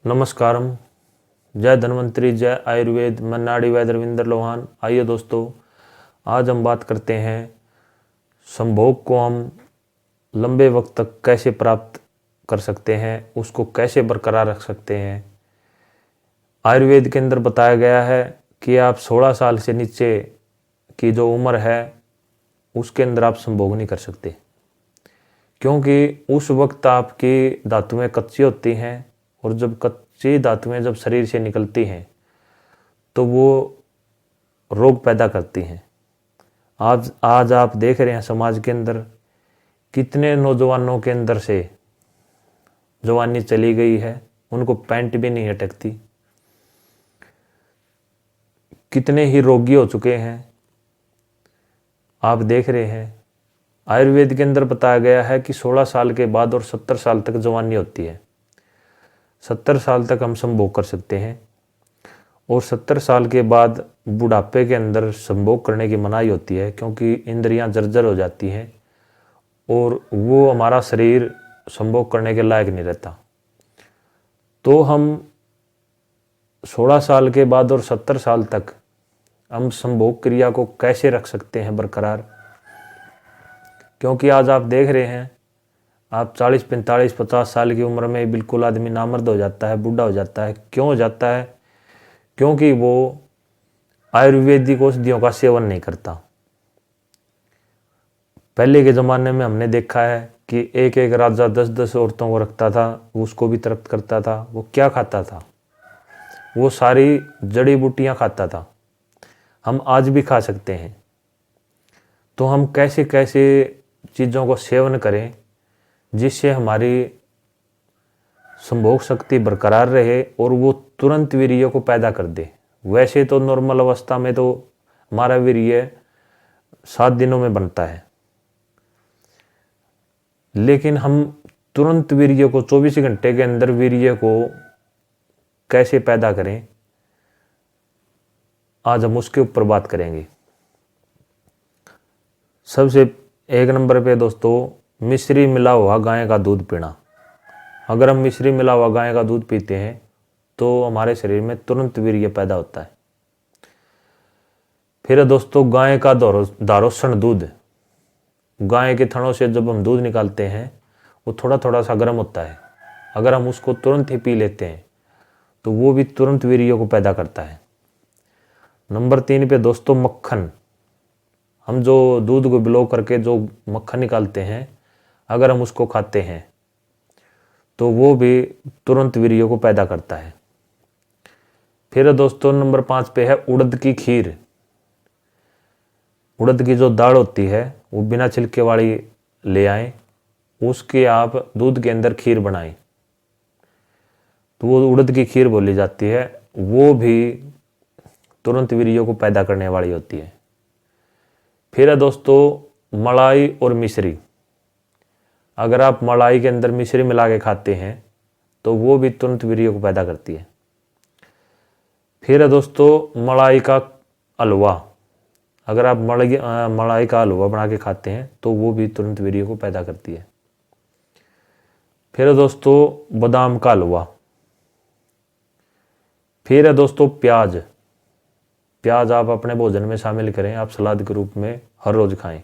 नमस्कारम। जय धन्वंतरी, जय आयुर्वेद। मैं नाड़ी वैद्य रविंद्र लोहान। आइए दोस्तों, आज हम बात करते हैं संभोग को हम लंबे वक्त तक कैसे प्राप्त कर सकते हैं, उसको कैसे बरकरार रख सकते हैं। आयुर्वेद के अंदर बताया गया है कि आप 16 साल से नीचे की जो उम्र है उसके अंदर आप संभोग नहीं कर सकते, क्योंकि उस वक्त आपकी धातुएं कच्ची होती हैं और जब कच्ची धातुएं जब शरीर से निकलती हैं तो वो रोग पैदा करती हैं। आज आप देख रहे हैं समाज के अंदर कितने नौजवानों के अंदर से जवानी चली गई है, उनको पैंट भी नहीं अटकती। कितने ही रोगी हो चुके हैं आप देख रहे हैं। आयुर्वेद के अंदर बताया गया है कि 16 साल के बाद और 70 साल तक जवानी होती है। 70 साल तक हम संभोग कर सकते हैं और 70 साल के बाद बुढ़ापे के अंदर संभोग करने की मनाही होती है, क्योंकि इंद्रियां जर्जर हो जाती हैं और वो हमारा शरीर संभोग करने के लायक नहीं रहता। तो हम 16 साल के बाद और 70 साल तक हम संभोग क्रिया को कैसे रख सकते हैं बरकरार, क्योंकि आज आप देख रहे हैं आप 40, 45, 50 साल की उम्र में बिल्कुल आदमी नामर्द हो जाता है, बूढ़ा हो जाता है। क्यों हो जाता है? क्योंकि वो आयुर्वेदिक औषधियों का सेवन नहीं करता। पहले के ज़माने में हमने देखा है कि एक एक राजा 10-10 औरतों को रखता था, उसको भी तृप्त करता था। वो क्या खाता था? वो सारी जड़ी बूटियाँ खाता था। हम आज भी खा सकते हैं। तो हम कैसे कैसे चीज़ों को सेवन करें जिससे हमारी संभोग शक्ति बरकरार रहे और वो तुरंत वीर्य को पैदा कर दे। वैसे तो नॉर्मल अवस्था में तो हमारा वीर्य 7 दिनों में बनता है, लेकिन हम तुरंत वीर्य को 24 घंटे के अंदर वीर्य को कैसे पैदा करें, आज हम उसके ऊपर बात करेंगे। सबसे एक नंबर पे दोस्तों, मिश्री मिला हुआ गाय का दूध पीना। अगर हम मिश्री मिला हुआ गाय का दूध पीते हैं तो हमारे शरीर में तुरंत वीर्य पैदा होता है। फिर दोस्तों, गाय का दारोसन दूध। गाय के थनों से जब हम दूध निकालते हैं वो थोड़ा थोड़ा सा गर्म होता है। अगर हम उसको तुरंत ही पी लेते हैं तो वो भी तुरंत वीर्य को पैदा करता है। नंबर 3 पे दोस्तों, मक्खन। हम जो दूध को बिलो करके जो मक्खन निकालते हैं, अगर हम उसको खाते हैं तो वो भी तुरंत वीर्य को पैदा करता है। फिर दोस्तों, नंबर 5 पे है उड़द की खीर। उड़द की जो दाल होती है वो बिना छिलके वाली ले आए, उसके आप दूध के अंदर खीर बनाएं तो वो उड़द की खीर बोली जाती है। वो भी तुरंत वीर्य को पैदा करने वाली होती है। फिर है दोस्तों, मलाई और मिश्री। अगर आप मलाई के अंदर मिश्री मिला के खाते हैं तो वो भी तुरंत वीर्य को पैदा करती है। फिर है दोस्तों, मलाई का हलवा। अगर आप मलाई का हलवा बना के खाते हैं तो वो भी तुरंत वीर्य को पैदा करती है। फिर है दोस्तों, बादाम का हलवा। फिर है दोस्तों, प्याज। प्याज आप अपने भोजन में शामिल करें, आप सलाद के रूप में हर रोज खाएं।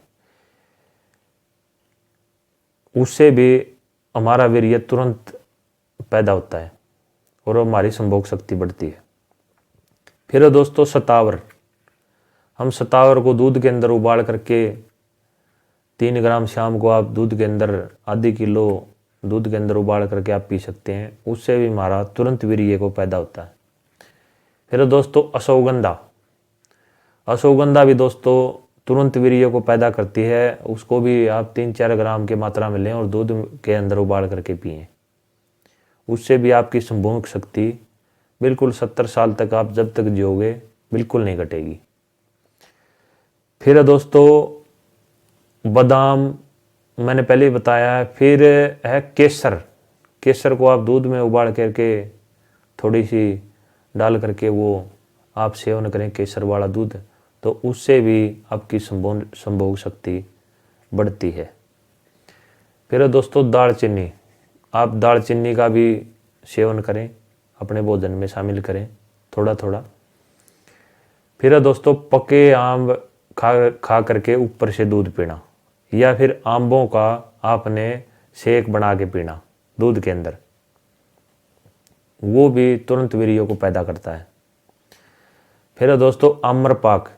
उससे भी हमारा वीर्य तुरंत पैदा होता है और हमारी संभोग शक्ति बढ़ती है। फिर दोस्तों, शतावर। हम शतावर को दूध के अंदर उबाल करके 3 ग्राम शाम को आप दूध के अंदर आधी किलो दूध के अंदर उबाल करके आप पी सकते हैं। उससे भी हमारा तुरंत वीर्य को पैदा होता है। फिर दोस्तों, अश्वगंधा। अश्वगंधा भी दोस्तों तुरंत वीर्य को पैदा करती है। उसको भी आप 3-4 ग्राम की मात्रा में लें और दूध के अंदर उबाल करके पिएं। उससे भी आपकी संभोग शक्ति बिल्कुल 70 साल तक आप जब तक जियोगे बिल्कुल नहीं घटेगी। फिर दोस्तों, बादाम मैंने पहले ही बताया है। फिर है केसर। केसर को आप दूध में उबाल करके थोड़ी सी डाल करके वो आप सेवन करें, केसर वाला दूध, तो उससे भी आपकी संभोग शक्ति बढ़ती है। फिर दोस्तों, दालचीनी। आप दालचीनी का भी सेवन करें, अपने भोजन में शामिल करें थोड़ा थोड़ा। फिर दोस्तों पके आम खा करके ऊपर से दूध पीना, या फिर आंबों का आपने शेक बना के पीना दूध के अंदर, वो भी तुरंत वीर्य को पैदा करता है। फिर दोस्तों आम्रपाक,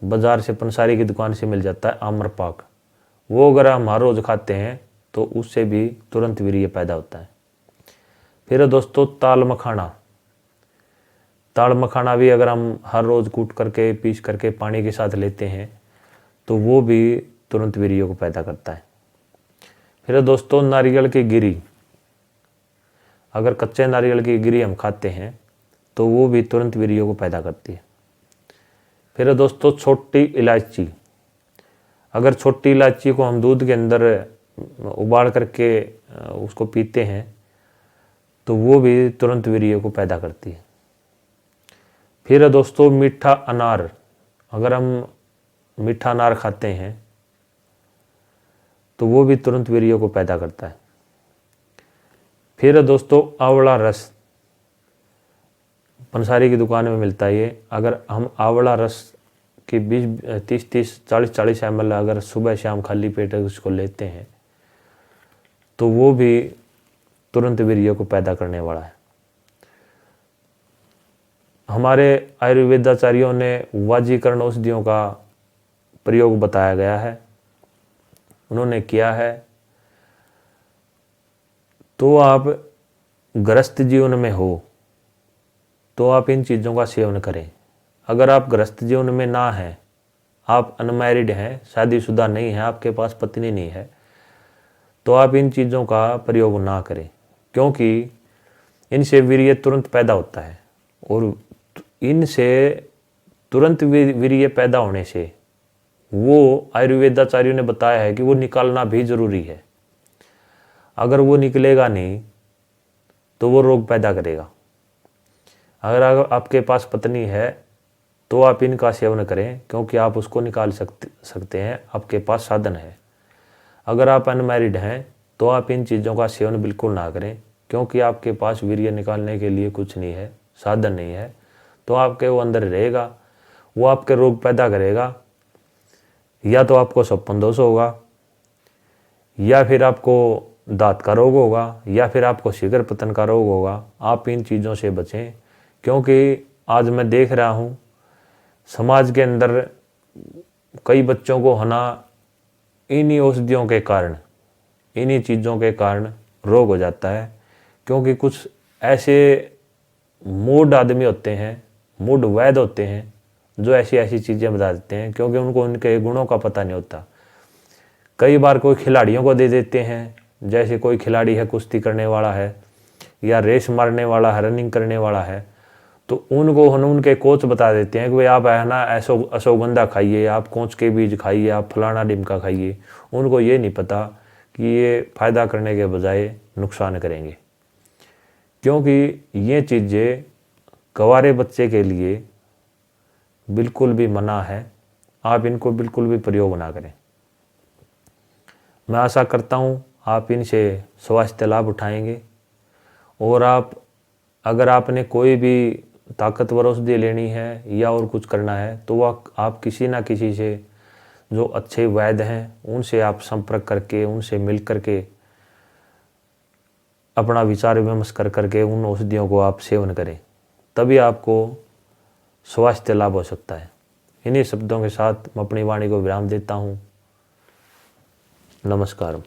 बाजार से पंसारी की दुकान से मिल जाता है आम्रपाक, वो अगर हम हर रोज खाते हैं तो उससे भी तुरंत वीर्य पैदा होता है। फिर दोस्तों ताल मखाना, ताल मखाना भी अगर हम हर रोज कूट करके पीस करके पानी के साथ लेते हैं तो वो भी तुरंत वीर्य को पैदा करता है। फिर दोस्तों नारियल की गिरी, अगर कच्चे नारियल की गिरी हम खाते हैं तो वो भी तुरंत वीर्य को पैदा करती है। फिर दोस्तों छोटी इलायची, अगर छोटी इलायची को हम दूध के अंदर उबाल करके उसको पीते हैं तो वो भी तुरंत वीर्य को पैदा करती है। फिर दोस्तों मीठा अनार, अगर हम मीठा अनार खाते हैं तो वो भी तुरंत वीर्य को पैदा करता है। फिर दोस्तों आंवला रस, पंसारी की दुकान में मिलता है ये, अगर हम आंवला रस की 20-30 40-40 ml अगर सुबह शाम खाली पेट उसको लेते हैं तो वो भी तुरंत वीर्य को पैदा करने वाला है। हमारे आयुर्वेदाचार्यों ने वाजीकरण औषधियों का प्रयोग बताया गया है, उन्होंने किया है। तो आप ग्रस्त जीवन में हो तो आप इन चीज़ों का सेवन करें। अगर आप ग्रस्त जीवन में ना हैं, आप अनमैरिड हैं, शादीशुदा नहीं हैं, आपके पास पत्नी नहीं है, तो आप इन चीज़ों का प्रयोग ना करें, क्योंकि इनसे वीर्य तुरंत पैदा होता है और इनसे तुरंत वीर्य पैदा होने से वो आयुर्वेदाचार्यों ने बताया है कि वो निकालना भी जरूरी है। अगर वो निकलेगा नहीं तो वो रोग पैदा करेगा। अगर आपके पास पत्नी है तो आप इनका सेवन करें, क्योंकि आप उसको निकाल सकते हैं, आपके पास साधन है। अगर आप अनमैरिड हैं तो आप इन चीज़ों का सेवन बिल्कुल ना करें, क्योंकि आपके पास वीर्य निकालने के लिए कुछ नहीं है, साधन नहीं है, तो आपके वो अंदर रहेगा, वो आपके रोग पैदा करेगा। या तो आपको स्वप्न दोष होगा, या फिर आपको दांत का रोग होगा, या फिर आपको शीघ्र पतन का रोग होगा। आप इन चीज़ों से बचें, क्योंकि आज मैं देख रहा हूँ समाज के अंदर कई बच्चों को होना इन्हीं औषधियों के कारण, इन्हीं चीज़ों के कारण रोग हो जाता है। क्योंकि कुछ ऐसे मूढ़ आदमी होते हैं, मूढ़ वैद्य होते हैं, जो ऐसी ऐसी चीज़ें बता देते हैं, क्योंकि उनको उनके गुणों का पता नहीं होता। कई बार कोई खिलाड़ियों को दे देते हैं, जैसे कोई खिलाड़ी है, कुश्ती करने वाला है या रेस मारने वाला है, रनिंग करने वाला है, तो उनको उनके कोच बता देते हैं कि भाई आप है ना अश्वगंधा खाइए, आप कोंच के बीज खाइए, आप फलाना डिमका खाइए। उनको ये नहीं पता कि ये फ़ायदा करने के बजाय नुकसान करेंगे, क्योंकि ये चीज़ें गंवारे बच्चे के लिए बिल्कुल भी मना है। आप इनको बिल्कुल भी प्रयोग ना करें। मैं आशा करता हूँ आप इनसे स्वास्थ्य लाभ उठाएंगे। और अगर आपने कोई भी ताकतवर औषधि लेनी है या और कुछ करना है तो वह आप किसी ना किसी से जो अच्छे वैद्य हैं उनसे आप संपर्क करके, उनसे मिल करके अपना विचार विमर्श कर करके उन औषधियों को आप सेवन करें, तभी आपको स्वास्थ्य लाभ हो सकता है। इन्हीं शब्दों के साथ मैं अपनी वाणी को विराम देता हूँ। नमस्कार।